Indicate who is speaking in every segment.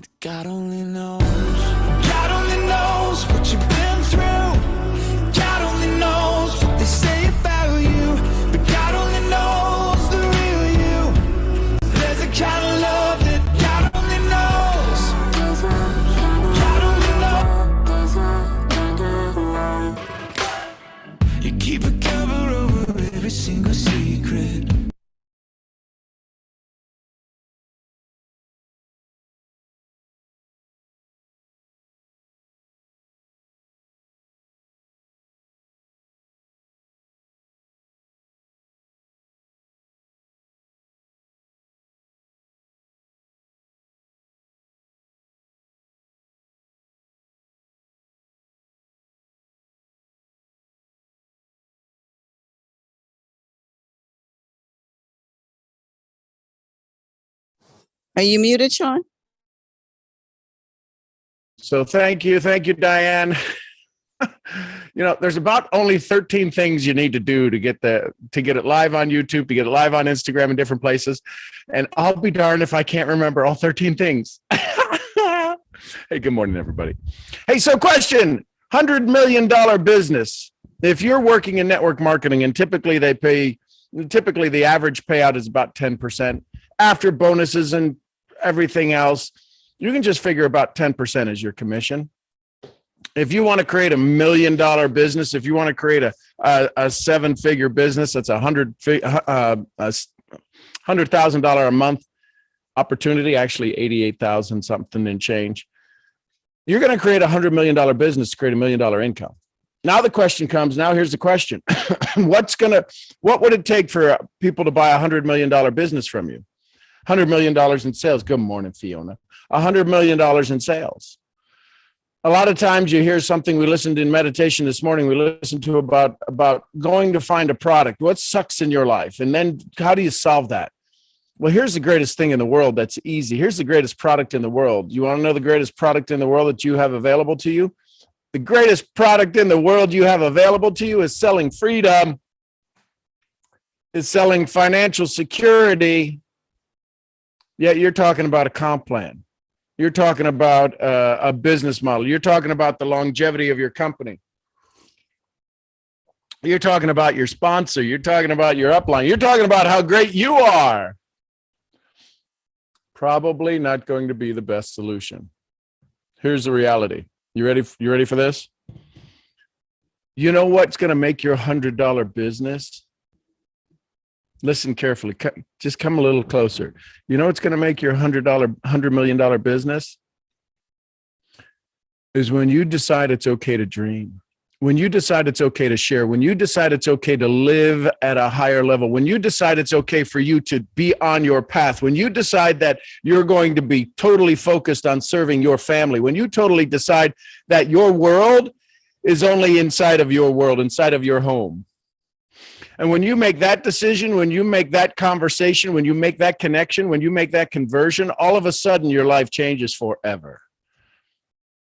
Speaker 1: And God only knows what you've been through. God only knows what they say about you. But God only knows the real you. There's a kind of love that God only knows. God only knows. You keep a cover over every single secret.
Speaker 2: Are you muted, Sean?
Speaker 3: So thank you, Diane. There's about only 13 things you need to do to get it live on YouTube, to get it live on Instagram and different places. And I'll be darned if I can't remember all 13 things. Hey, good morning, everybody. Hey, so question, $100 million business. If you're working in network marketing, and typically the average payout is about 10% after bonuses and everything else, you can just figure about 10% as your commission. If you want to create $1 million business, if you want to create a 7-figure business, that's $100,000 a month opportunity, actually 88,000 something and change. You're going to create $100 million business to create $1 million income. Now the question comes, here's the question. What would it take for people to buy $100 million business from you? $100 million in sales. Good morning, Fiona. $100 million in sales. A lot of times you hear something, we listened in meditation this morning, we listened to about going to find a product. What sucks in your life? And then how do you solve that? Well, here's the greatest thing in the world that's easy. Here's the greatest product in the world. You want to know the greatest product in the world that you have available to you? The greatest product in the world you have available to you is selling freedom, is selling financial security. Yet you're talking about a comp plan. You're talking about a business model. You're talking about the longevity of your company. You're talking about your sponsor. You're talking about your upline. You're talking about how great you are. Probably not going to be the best solution. Here's the reality. You ready for this? You know what's going to make your $100 business? Listen carefully. Just come a little closer. You know what's going to make your $100 million business? Is when you decide it's okay to dream. When you decide it's okay to share. When you decide it's okay to live at a higher level. When you decide it's okay for you to be on your path. When you decide that you're going to be totally focused on serving your family. When you totally decide that your world is only inside of your world, inside of your home. And when you make that decision, when you make that conversation, when you make that connection, when you make that conversion, all of a sudden your life changes forever.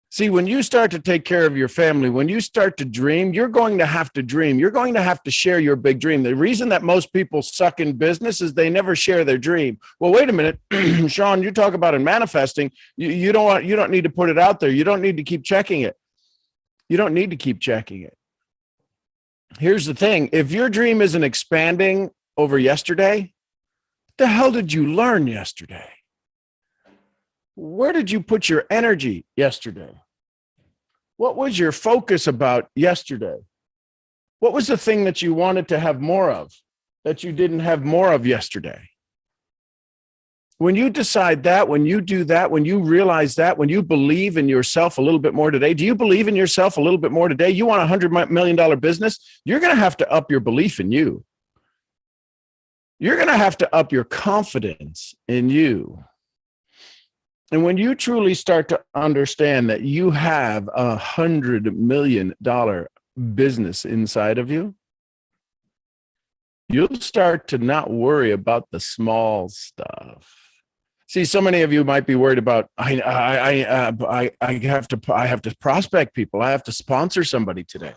Speaker 3: See, when you start to take care of your family, when you start to dream, you're going to have to dream. You're going to have to share your big dream. The reason that most people suck in business is they never share their dream. Well, wait a minute, Sean, you talk about it manifesting. You don't need to put it out there. You don't need to keep checking it. You don't need to keep checking it. Here's the thing. If your dream isn't expanding over yesterday, what the hell did you learn yesterday? Where did you put your energy yesterday? What was your focus about yesterday? What was the thing that you wanted to have more of that you didn't have more of yesterday? When you decide that, when you do that, when you realize that, when you believe in yourself a little bit more today, do you believe in yourself a little bit more today? You want a $100 million business? You're going to have to up your belief in you. You're going to have to up your confidence in you. And when you truly start to understand that you have $100 million business inside of you, you'll start to not worry about the small stuff. See, so many of you might be worried about, I have to prospect people. I have to sponsor somebody today.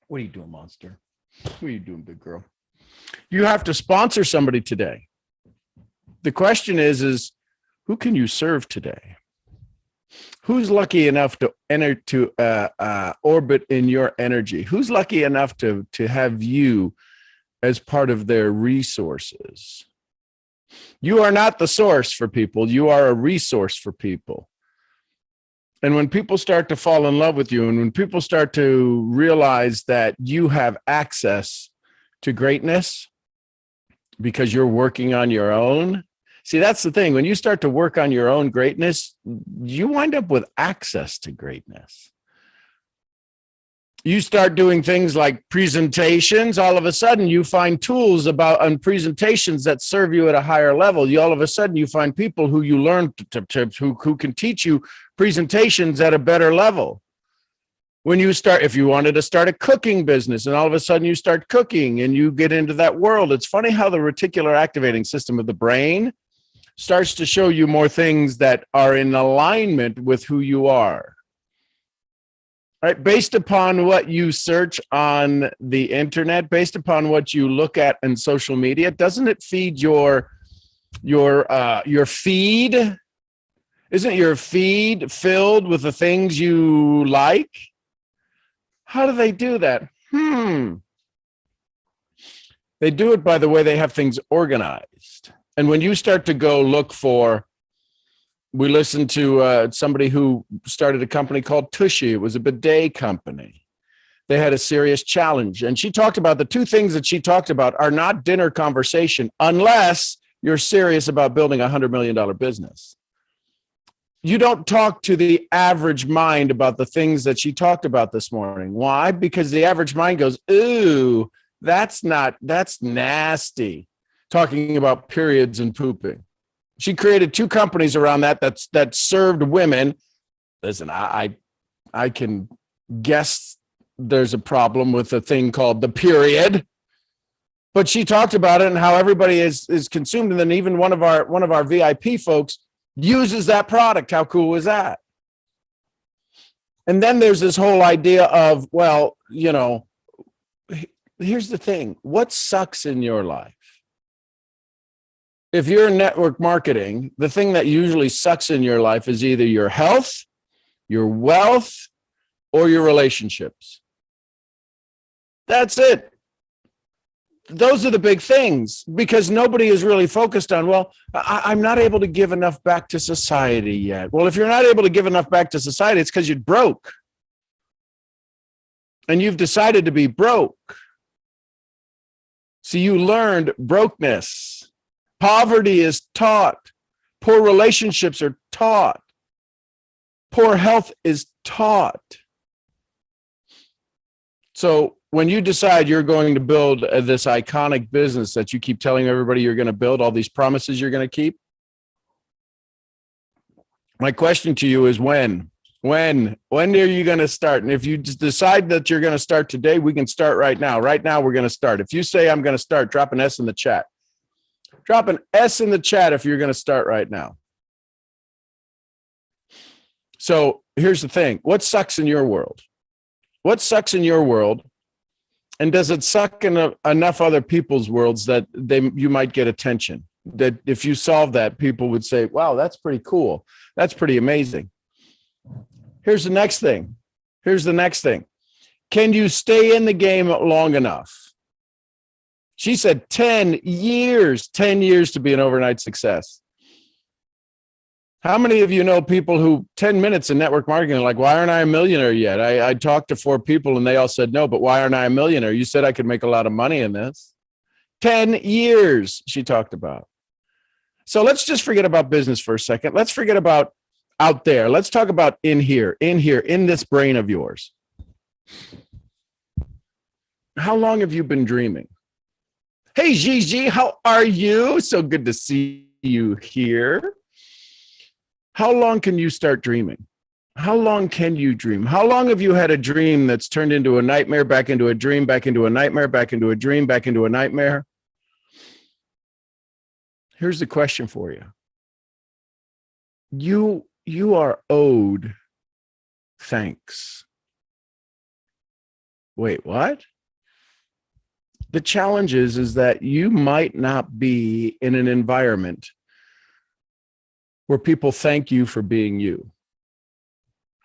Speaker 3: What are you doing, monster? What are you doing, big girl? You have to sponsor somebody today. The question is Who can you serve today? Who's lucky enough to enter to orbit in your energy? Who's lucky enough to have you as part of their resources? You are not the source for people. You are a resource for people. And when people start to fall in love with you, and when people start to realize that you have access to greatness because you're working on your own, see, that's the thing. When you start to work on your own greatness, you wind up with access to greatness. You start doing things like presentations. All of a sudden, you find tools on presentations that serve you at a higher level. All of a sudden, you find people who you learn who can teach you presentations at a better level. When you start, if you wanted to start a cooking business, and all of a sudden you start cooking and you get into that world, it's funny how the reticular activating system of the brain starts to show you more things that are in alignment with who you are. Right, based upon what you search on the internet, based upon what you look at in social media, doesn't it feed your feed? Isn't your feed filled with the things you like? How do they do that? They do it by the way they have things organized. And when you start to go look for, we listened to somebody who started a company called Tushy. It was a bidet company. They had a serious challenge. And she talked about the two things that she talked about are not dinner conversation unless you're serious about building a $100 million business. You don't talk to the average mind about the things that she talked about this morning. Why? Because the average mind goes, ooh, that's nasty. Talking about periods and pooping. She created two companies around that served women. Listen, I can guess there's a problem with a thing called the period, but she talked about it and how everybody is consumed. And then even one of our VIP folks uses that product. How cool is that? And then there's this whole idea of, well, here's the thing. What sucks in your life? If you're in network marketing, the thing that usually sucks in your life is either your health, your wealth, or your relationships. That's it. Those are the big things, because nobody is really focused on, well, I'm not able to give enough back to society yet. Well, if you're not able to give enough back to society, it's because you're broke. And you've decided to be broke. So you learned brokenness. Poverty is taught. Poor relationships are taught. Poor health is taught. So when you decide you're going to build this iconic business that you keep telling everybody you're going to build, all these promises you're going to keep, my question to you is when? When are you going to start? And if you decide that you're going to start today, we can start right now. Right now, we're going to start. If you say I'm going to start, drop an S in the chat. Drop an S in the chat if you're going to start right now. So here's the thing. What sucks in your world? What sucks in your world? And does it suck in enough other people's worlds that you might get attention? That if you solve that, people would say, wow, that's pretty cool. That's pretty amazing. Here's the next thing. Can you stay in the game long enough? She said 10 years to be an overnight success. How many of you know people who 10 minutes in network marketing are like, why aren't I a millionaire yet? I talked to 4 people and they all said no, but why aren't I a millionaire? You said I could make a lot of money in this. 10 years she talked about. So let's just forget about business for a second. Let's forget about out there. Let's talk about in here, in this brain of yours. How long have you been dreaming? Hey, Gigi, how are you? So good to see you here. How long can you start dreaming? How long can you dream? How long have you had a dream that's turned into a nightmare, back into a dream, back into a nightmare, back into a dream, back into a nightmare? Here's the question for you. You are owed thanks. Wait, what? The challenge is that you might not be in an environment where people thank you for being you,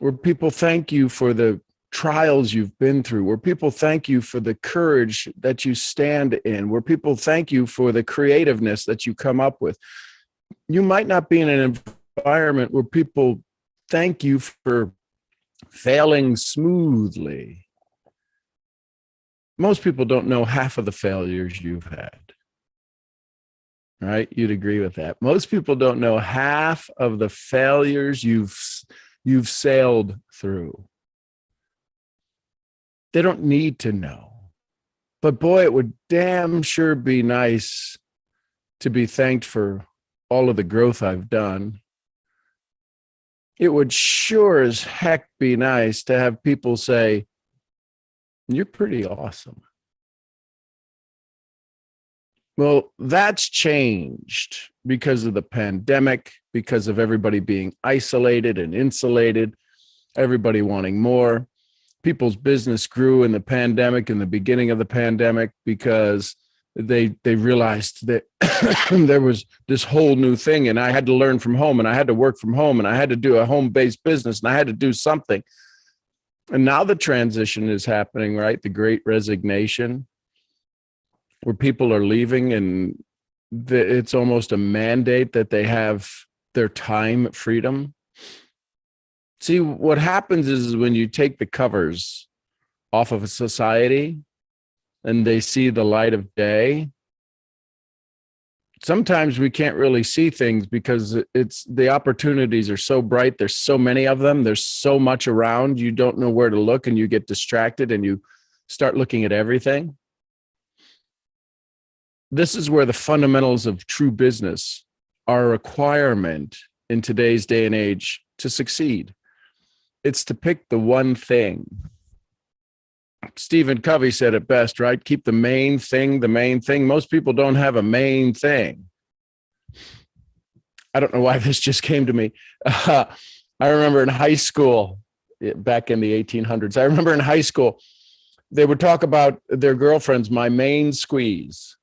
Speaker 3: where people thank you for the trials you've been through, where people thank you for the courage that you stand in, where people thank you for the creativeness that you come up with. You might not be in an environment where people thank you for failing smoothly. Most people don't know half of the failures you've had. Right? You'd agree with that. Most people don't know half of the failures you've sailed through. They don't need to know. But boy, it would damn sure be nice to be thanked for all of the growth I've done. It would sure as heck be nice to have people say, "You're pretty awesome." Well, that's changed because of the pandemic, because of everybody being isolated and insulated, everybody wanting more. People's business grew in the pandemic, in the beginning of the pandemic, because they realized that there was this whole new thing, and I had to learn from home, and I had to work from home, and I had to do a home-based business, and I had to do something. And now the transition is happening, right? The great resignation, where people are leaving, and it's almost a mandate that they have their time freedom. See, what happens is when you take the covers off of a society and they see the light of day, sometimes we can't really see things because the opportunities are so bright. There's so many of them. There's so much around. You don't know where to look, and you get distracted and you start looking at everything. This is where the fundamentals of true business are a requirement in today's day and age to succeed. It's to pick the one thing. Stephen Covey said it best, right? Keep the main thing the main thing. Most people don't have a main thing. I don't know why this just came to me. I remember in high school, back in the 1800s, I remember in high school, they would talk about their girlfriends, my main squeeze.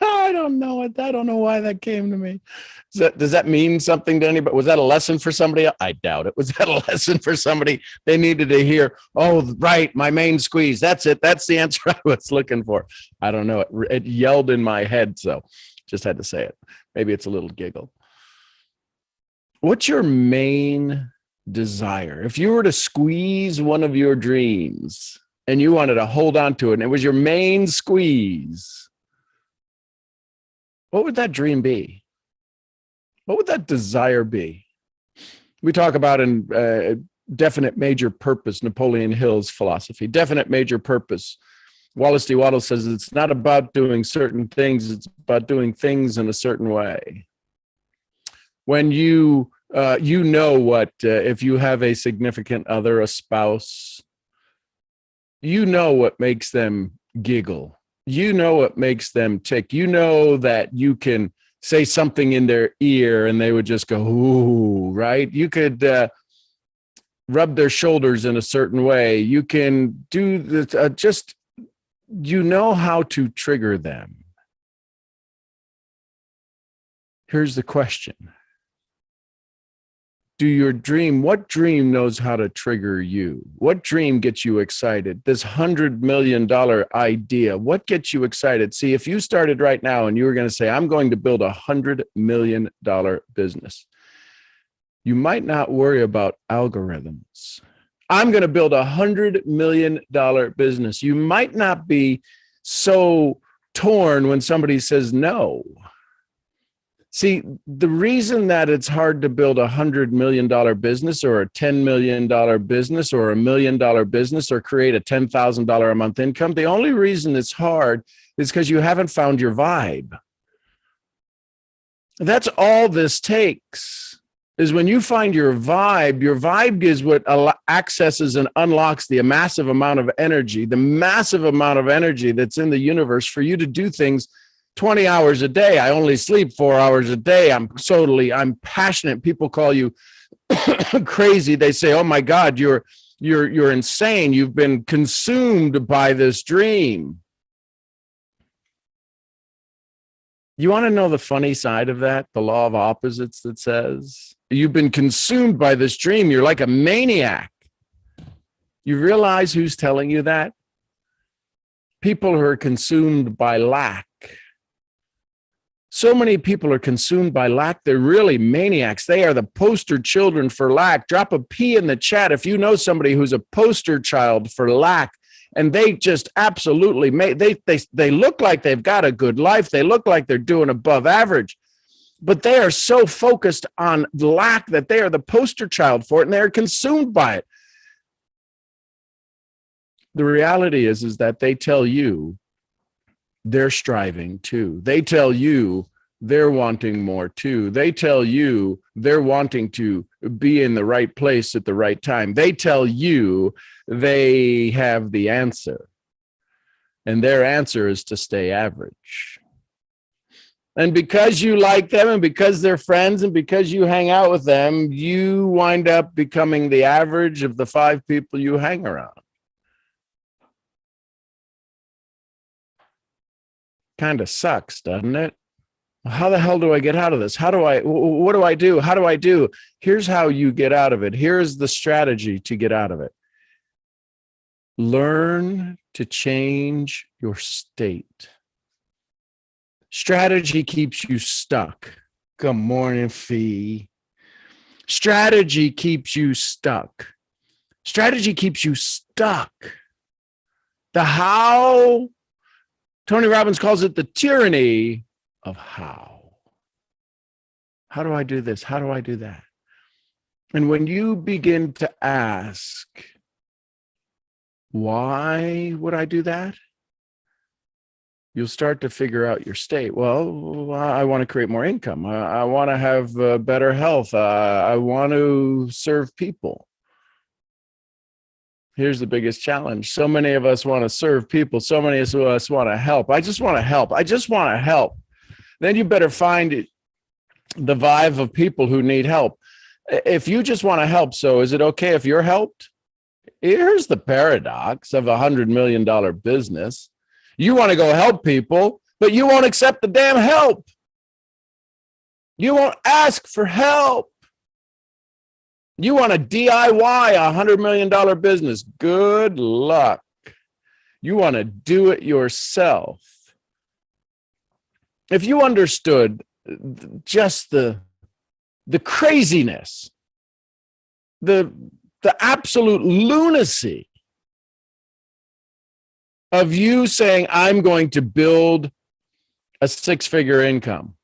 Speaker 3: I don't know it. I don't know why that came to me. Does that mean something to anybody? Was that a lesson for somebody? I doubt it. Was that a lesson for somebody? They needed to hear, oh, right, my main squeeze. That's it. That's the answer I was looking for. I don't know. It yelled in my head, so just had to say it. Maybe it's a little giggle. What's your main desire? If you were to squeeze one of your dreams and you wanted to hold on to it, and it was your main squeeze, what would that dream be? What would that desire be? We talk about in definite major purpose, Napoleon Hill's philosophy, definite major purpose. Wallace D. Waddell says it's not about doing certain things, it's about doing things in a certain way. When you know what, if you have a significant other, a spouse, you know what makes them giggle. You know what makes them tick. You know that you can say something in their ear and they would just go, ooh, right? You could rub their shoulders in a certain way. You can do this, you know how to trigger them. Here's the question. What dream knows how to trigger you? What dream gets you excited? This $100 million idea, what gets you excited? See, if you started right now and you were going to say, I'm going to build $100 million business, you might not worry about algorithms. I'm going to build $100 million business. You might not be so torn when somebody says no. See, the reason that it's hard to build a $100 million business or a $10 million business or $1 million business or create a $10,000 a month income, the only reason it's hard is because you haven't found your vibe. That's all this takes, is when you find your vibe is what accesses and unlocks the massive amount of energy that's in the universe for you to do things 20 hours a day. I only sleep 4 hours a day. I'm passionate. People call you crazy. They say, oh my God, you're insane. You've been consumed by this dream. You want to know the funny side of that? The law of opposites that says you've been consumed by this dream. You're like a maniac. You realize who's telling you that? People who are consumed by lack. So many people are consumed by lack. They're really maniacs. They are the poster children for lack. Drop a P in the chat if you know somebody who's a poster child for lack. And they just absolutely they look like they've got a good life. They look like they're doing above average. But they are so focused on lack that they are the poster child for it, and they're consumed by it. The reality is that they tell you they're striving too. They tell you they're wanting more too. They tell you they're wanting to be in the right place at the right time. They tell you they have the answer. And their answer is to stay average. And because you like them and because they're friends and because you hang out with them, you wind up becoming the average of the 5 people you hang around. Kind of sucks, doesn't it? How the hell do I get out of this? What do I do? How do I do? Here's how you get out of it. Here's the strategy to get out of it. Learn to change your state. Strategy keeps you stuck. Good morning, Fee. Strategy keeps you stuck. Strategy keeps you stuck. The how, Tony Robbins calls it the tyranny of how. How do I do this? How do I do that? And when you begin to ask, why would I do that? You'll start to figure out your state. Well, I want to create more income. I want to have better health. I want to serve people. Here's the biggest challenge. So many of us want to serve people. So many of us want to help. I just want to help. I just want to help. Then you better find the vibe of people who need help. If you just want to help, so is it okay if you're helped? Here's the paradox of $100 million business. You want to go help people, but you won't accept the damn help. You won't ask for help. You want to DIY a $100 million business. Good luck. You want to do it yourself. If you understood just the craziness, the absolute lunacy of you saying, I'm going to build a 6-figure income,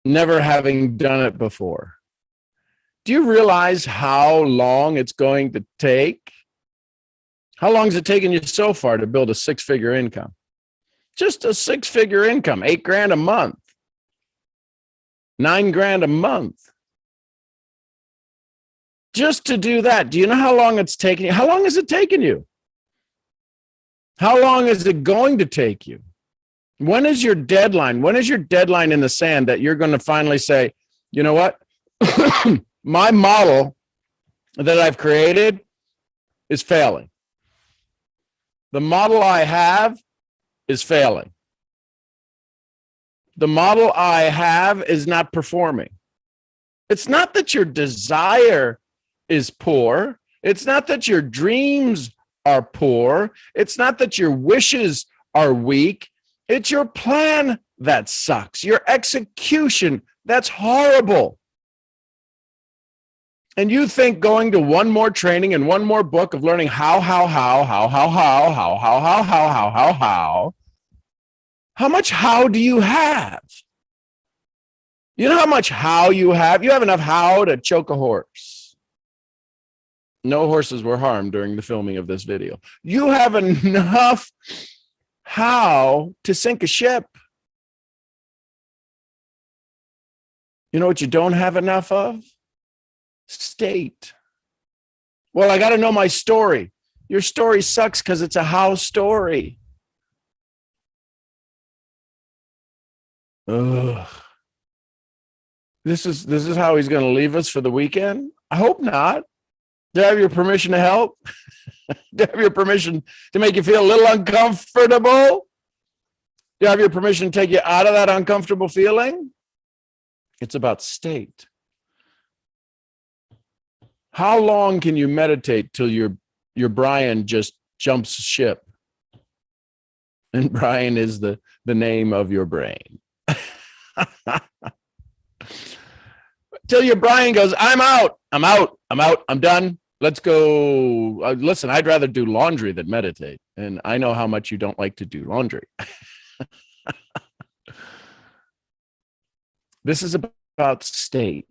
Speaker 3: never having done it before. Do you realize how long it's going to take? How long has it taken you so far to build a 6-figure income? Just a 6-figure income, $8,000 a month, $9,000 a month. Just to do that. Do you know how long it's taken you? How long has it taken you? How long is it going to take you? When is your deadline? When is your deadline in the sand that you're going to finally say, you know what? My model that I've created is failing. The model I have is failing. The model I have is not performing. It's not that your desire is poor. It's not that your dreams are poor. It's not that your wishes are weak. It's your plan that sucks. Your execution, that's horrible. And you think going to one more training and one more book of learning how much how do you have? You know how much how you have? You have enough how to choke a horse. No horses were harmed during the filming of this video. You have enough how to sink a ship. You know what you don't have enough of? State. Well, I got to know my story. Your story sucks because it's a how story. Ugh. This is how he's going to leave us for the weekend? I hope not. Do I have your permission to help? Do I have your permission to make you feel a little uncomfortable? Do you have your permission to take you out of that uncomfortable feeling? It's about state. How long can you meditate till your Brian just jumps ship? And Brian is the name of your brain. Till your Brian goes, I'm out, I'm done. Let's go. Listen, I'd rather do laundry than meditate. And I know how much you don't like to do laundry. This is about state.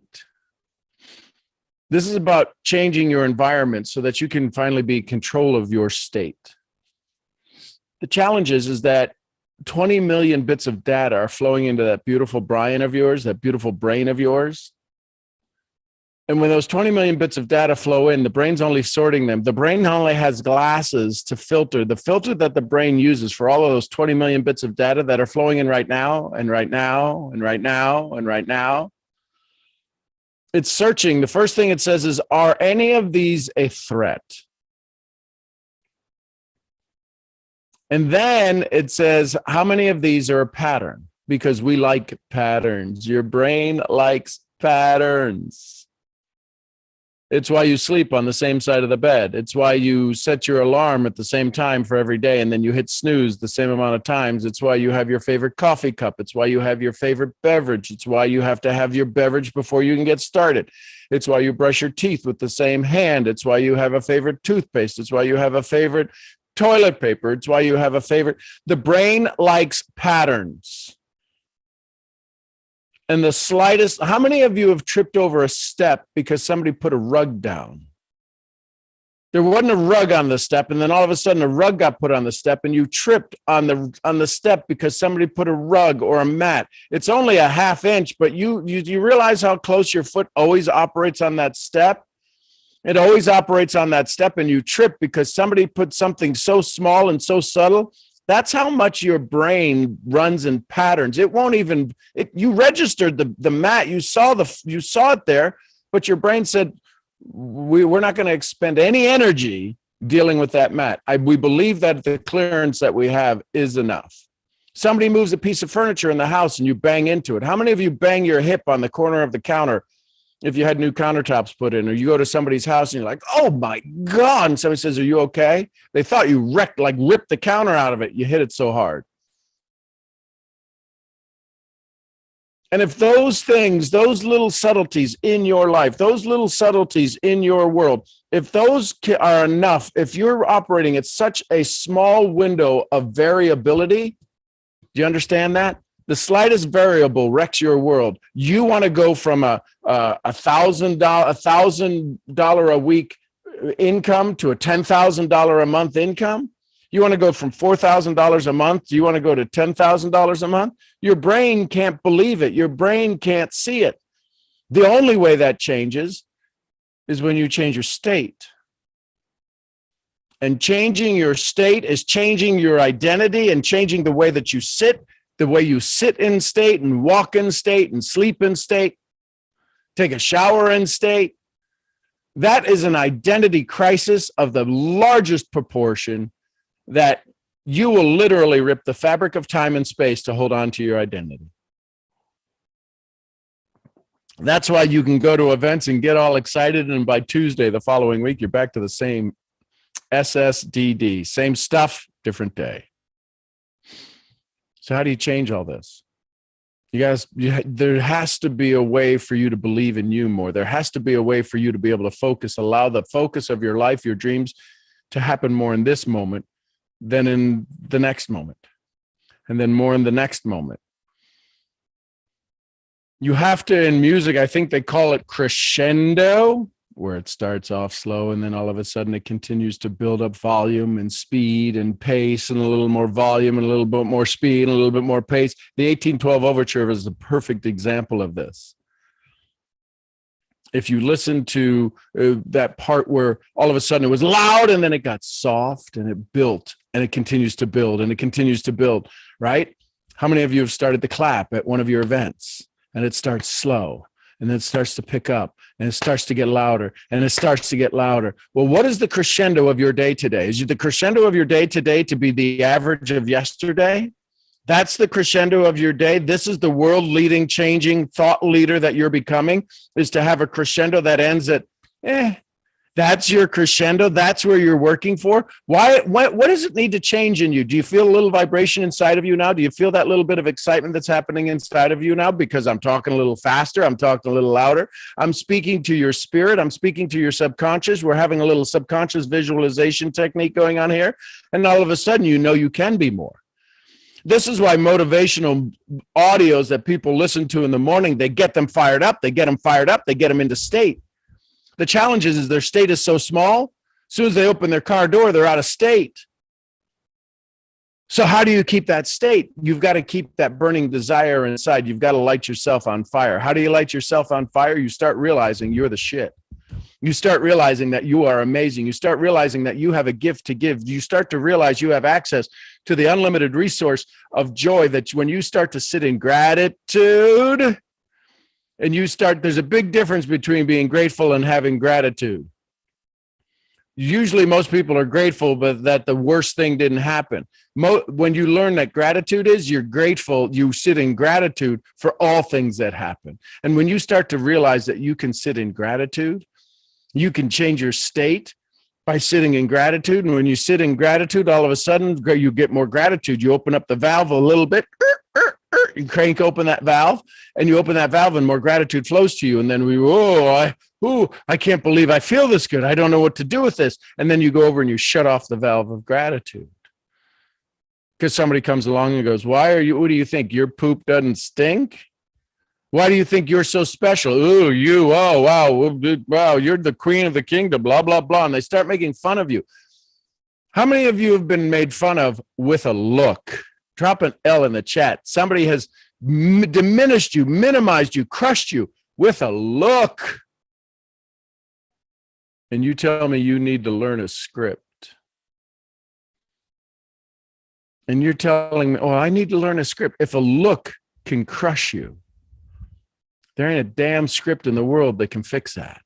Speaker 3: This is about changing your environment so that you can finally be in control of your state. The challenge is that 20 million bits of data are flowing into that beautiful Brian of yours, that beautiful brain of yours. And when those 20 million bits of data flow in, the brain's only sorting them. The brain only has glasses to filter. The filter that the brain uses for all of those 20 million bits of data that are flowing in right now, and right now, and right now, and right now, it's searching. The first thing it says is, are any of these a threat? And then it says, how many of these are a pattern? Because we like patterns. Your brain likes patterns. It's why you sleep on the same side of the bed. It's why you set your alarm at the same time for every day, and then you hit snooze the same amount of times. It's why you have your favorite coffee cup. It's why you have your favorite beverage. It's why you have to have your beverage before you can get started. It's why you brush your teeth with the same hand. It's why you have a favorite toothpaste. It's why you have a favorite toilet paper. It's why you have a favorite. The brain likes patterns. And the slightest, how many of you have tripped over a step because somebody put a rug down? There wasn't a rug on the step, and then all of a sudden a rug got put on the step, and you tripped on the step because somebody put a rug or a mat. It's only a half inch, but you realize how close your foot always operates on that step? It always operates on that step, and you trip because somebody put something so small and so subtle. That's how much your brain runs in patterns. It won't even, you registered the mat, you saw it there, but your brain said, we're not going to expend any energy dealing with that mat. We believe that the clearance that we have is enough. Somebody moves a piece of furniture in the house and you bang into it. How many of you bang your hip on the corner of the counter if you had new countertops put in, or you go to somebody's house and you're like, oh my God, and somebody says, are you okay? They thought you ripped the counter out of it. You hit it so hard. And if those things, those little subtleties in your life, those little subtleties in your world, if those are enough, if you're operating at such a small window of variability, do you understand that? The slightest variable wrecks your world. You want to go from a $1,000 a week income to a $10,000 a month income? You want to go from $4,000 a month? Do you want to go to $10,000 a month? Your brain can't believe it. Your brain can't see it. The only way that changes is when you change your state. And changing your state is changing your identity and changing the way that you sit, the way you sit in state and walk in state and sleep in state, take a shower in state. That is an identity crisis of the largest proportion that you will literally rip the fabric of time and space to hold on to your identity. That's why you can go to events and get all excited, and by Tuesday the following week, you're back to the same SSDD, same stuff, different day. So how do you change all this? You guys, there has to be a way for you to believe in you more. There has to be a way for you to be able to focus, allow the focus of your life, your dreams to happen more in this moment than in the next moment, and then more in the next moment. You have to, in music, I think they call it crescendo, where it starts off slow and then all of a sudden it continues to build up volume and speed and pace and a little more volume and a little bit more speed and a little bit more pace. The 1812 Overture is the perfect example of this. If you listen to that part where all of a sudden it was loud and then it got soft and it built and it continues to build and it continues to build, right? How many of you have started to clap at one of your events and it starts slow and then it starts to pick up and it starts to get louder and it starts to get louder? Well, what is the crescendo of your day today? Is the crescendo of your day today to be the average of yesterday? That's the crescendo of your day. This is the world leading, changing thought leader that you're becoming, is to have a crescendo that ends at, that's your crescendo. That's where you're working for. What does it need to change in you? Do you feel a little vibration inside of you now? Do you feel that little bit of excitement that's happening inside of you now? Because I'm talking a little faster. I'm talking a little louder. I'm speaking to your spirit. I'm speaking to your subconscious. We're having a little subconscious visualization technique going on here. And all of a sudden, you know you can be more. This is why motivational audios that people listen to in the morning, they get them fired up. They get them fired up. They get them into state. The challenge is their state is so small. As soon as they open their car door, they're out of state. So how do you keep that state? You've got to keep that burning desire inside. You've got to light yourself on fire. How do you light yourself on fire? You start realizing you're the shit. You start realizing that you are amazing. You start realizing that you have a gift to give. You start to realize you have access to the unlimited resource of joy, that when you start to sit in gratitude, and there's a big difference between being grateful and having gratitude. Usually most people are grateful, but that the worst thing didn't happen. When you learn that gratitude is, you're grateful, you sit in gratitude for all things that happen. And when you start to realize that you can sit in gratitude, you can change your state by sitting in gratitude. And when you sit in gratitude, all of a sudden you get more gratitude. You open up the valve a little bit, you crank open that valve, and you open that valve and more gratitude flows to you. And then I can't believe I feel this good. I don't know what to do with this. And then you go over and you shut off the valve of gratitude. Because somebody comes along and goes, what do you think? Your poop doesn't stink? Why do you think you're so special? Ooh, wow, you're the queen of the kingdom, blah, blah, blah. And they start making fun of you. How many of you have been made fun of with a look? Drop an L in the chat. Somebody has diminished you, minimized you, crushed you with a look. And you tell me you need to learn a script. And you're telling me, I need to learn a script. If a look can crush you, there ain't a damn script in the world that can fix that.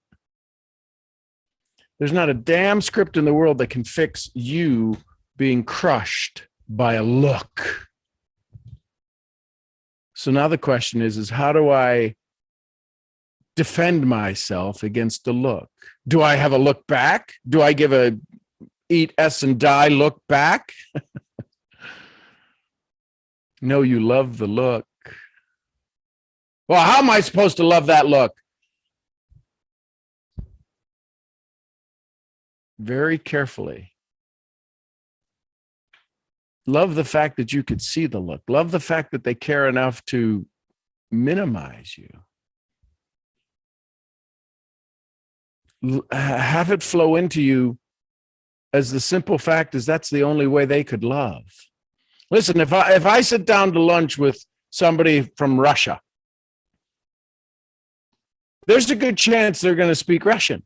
Speaker 3: There's not a damn script in the world that can fix you being crushed by a look. So now the question is how do I defend myself against the look? Do I have a look back? Do I give a eat S and die look back? No, you love the look. Well, how am I supposed to love that look? Very carefully. Love the fact that you could see the look. Love the fact that they care enough to minimize you. Have it flow into you as the simple fact is that's the only way they could love. Listen, if I sit down to lunch with somebody from Russia, there's a good chance they're going to speak Russian.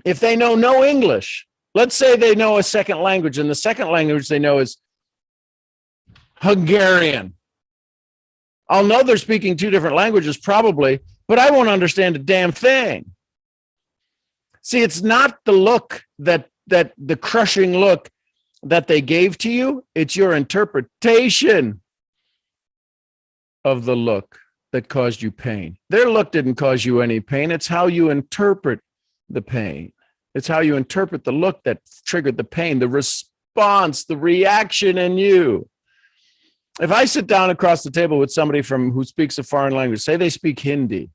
Speaker 3: If they know no English, let's say they know a second language, and the second language they know is Hungarian. I'll know they're speaking two different languages probably, but I won't understand a damn thing. See, it's not the look that the crushing look that they gave to you. It's your interpretation of the look that caused you pain. Their look didn't cause you any pain. It's how you interpret the pain. It's how you interpret the look that triggered the pain, the response, the reaction in you. If I sit down across the table with somebody who speaks a foreign language, say they speak Hindi,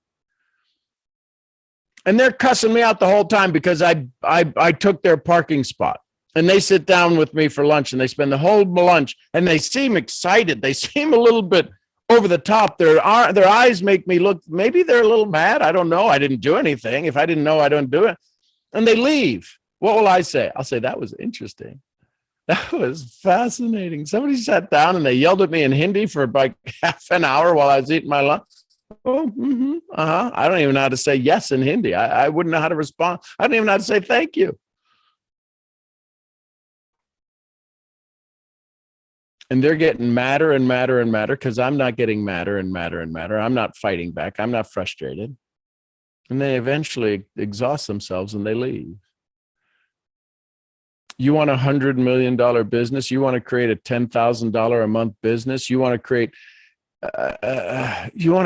Speaker 3: and they're cussing me out the whole time because I took their parking spot, and they sit down with me for lunch and they spend the whole lunch and they seem excited. They seem a little bit over the top. Their eyes make me look, maybe they're a little mad. I don't know. I didn't do anything. If I didn't know, I don't do it. And they leave. What will I say? I'll say, that was interesting. That was fascinating. Somebody sat down and they yelled at me in Hindi for like half an hour while I was eating my lunch. Oh, I don't even know how to say yes in Hindi. I wouldn't know how to respond. I don't even know how to say thank you. And they're getting madder and madder and madder because I'm not getting madder and madder and madder. I'm not fighting back. I'm not frustrated. And they eventually exhaust themselves and they leave. You want $100 million business? You want to create a $10,000 a month business? You want to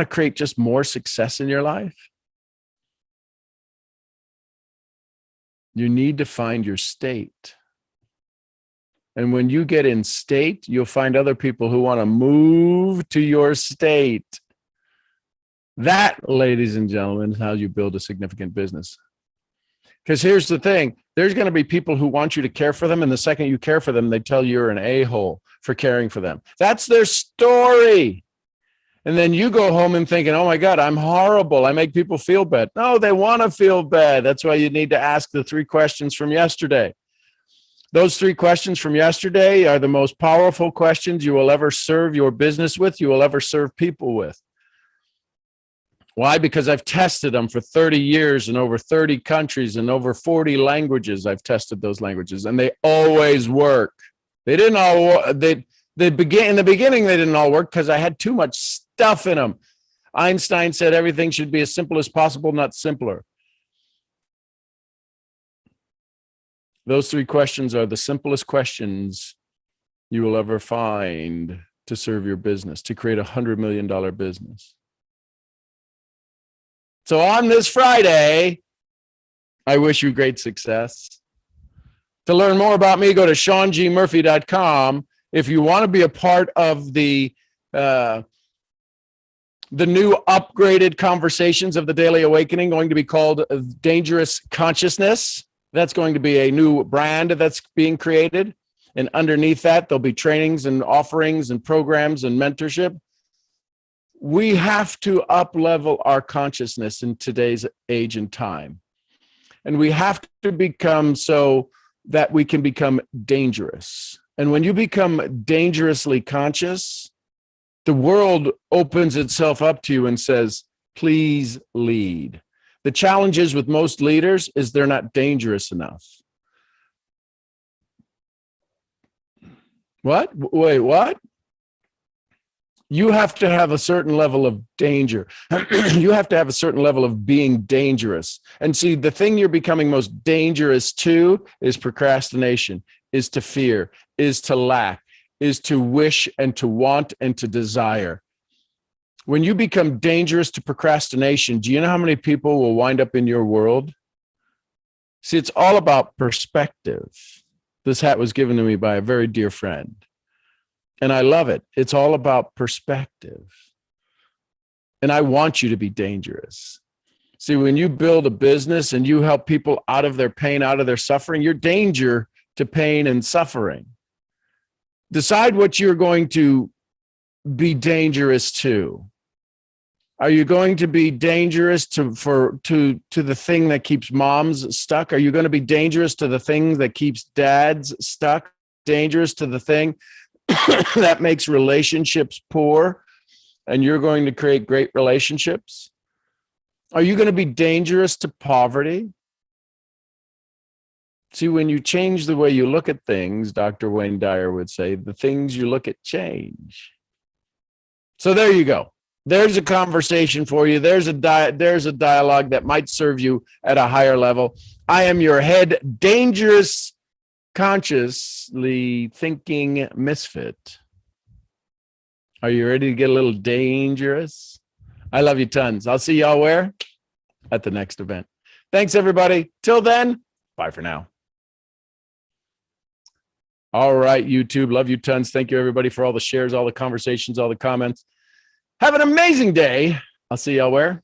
Speaker 3: create just more success in your life? You need to find your state. And when you get in state, you'll find other people who want to move to your state. That, ladies and gentlemen, is how you build a significant business. Because here's the thing, there's going to be people who want you to care for them, and the second you care for them, they tell you you're an a-hole for caring for them. That's their story. And then you go home and thinking, oh my God, I'm horrible. I make people feel bad. No, they want to feel bad. That's why you need to ask the 3 questions from yesterday. Those 3 questions from yesterday are the most powerful questions you will ever serve your business with, you will ever serve people with. Why? Because I've tested them for 30 years in over 30 countries and over 40 languages. I've tested those languages and they always work. They didn't all, in the beginning, they didn't all work because I had too much stuff in them. Einstein said everything should be as simple as possible, not simpler. Those 3 questions are the simplest questions you will ever find to serve your business, to create a $100 million business. So on this Friday, I wish you great success. To learn more about me, go to SeanGMurphy.com. If you want to be a part of the new upgraded conversations of the Daily Awakening, going to be called Dangerous Consciousness. That's going to be a new brand that's being created. And underneath that, there'll be trainings and offerings and programs and mentorship. We have to up-level our consciousness in today's age and time. And we have to become so that we can become dangerous. And when you become dangerously conscious, the world opens itself up to you and says, please lead. The challenge is with most leaders is they're not dangerous enough. What? Wait, what? You have to have a certain level of danger. You have to have a certain level of being dangerous. And see, the thing you're becoming most dangerous to is procrastination, is to fear, is to lack, is to wish and to want and to desire. When you become dangerous to procrastination, do you know how many people will wind up in your world? See, it's all about perspective. This hat was given to me by a very dear friend. And I love it. It's all about perspective. And I want you to be dangerous. See, when you build a business and you help people out of their pain, out of their suffering, you're danger to pain and suffering. Decide what you're going to be dangerous to. Are you going to be dangerous to the thing that keeps moms stuck? Are you going to be dangerous to the thing that keeps dads stuck? Dangerous to the thing that makes relationships poor, and you're going to create great relationships? Are you going to be dangerous to poverty? See, when you change the way you look at things, Dr. Wayne Dyer would say, the things you look at change. So there you go. There's a conversation for you. There's a dialogue that might serve you at a higher level. I am your head dangerous, consciously thinking misfit. Are you ready to get a little dangerous? I love you tons. I'll see y'all where? At the next event. Thanks, everybody. Till then, bye for now. All right, YouTube. Love you tons. Thank you, everybody, for all the shares, all the conversations, all the comments. Have an amazing day. I'll see y'all where?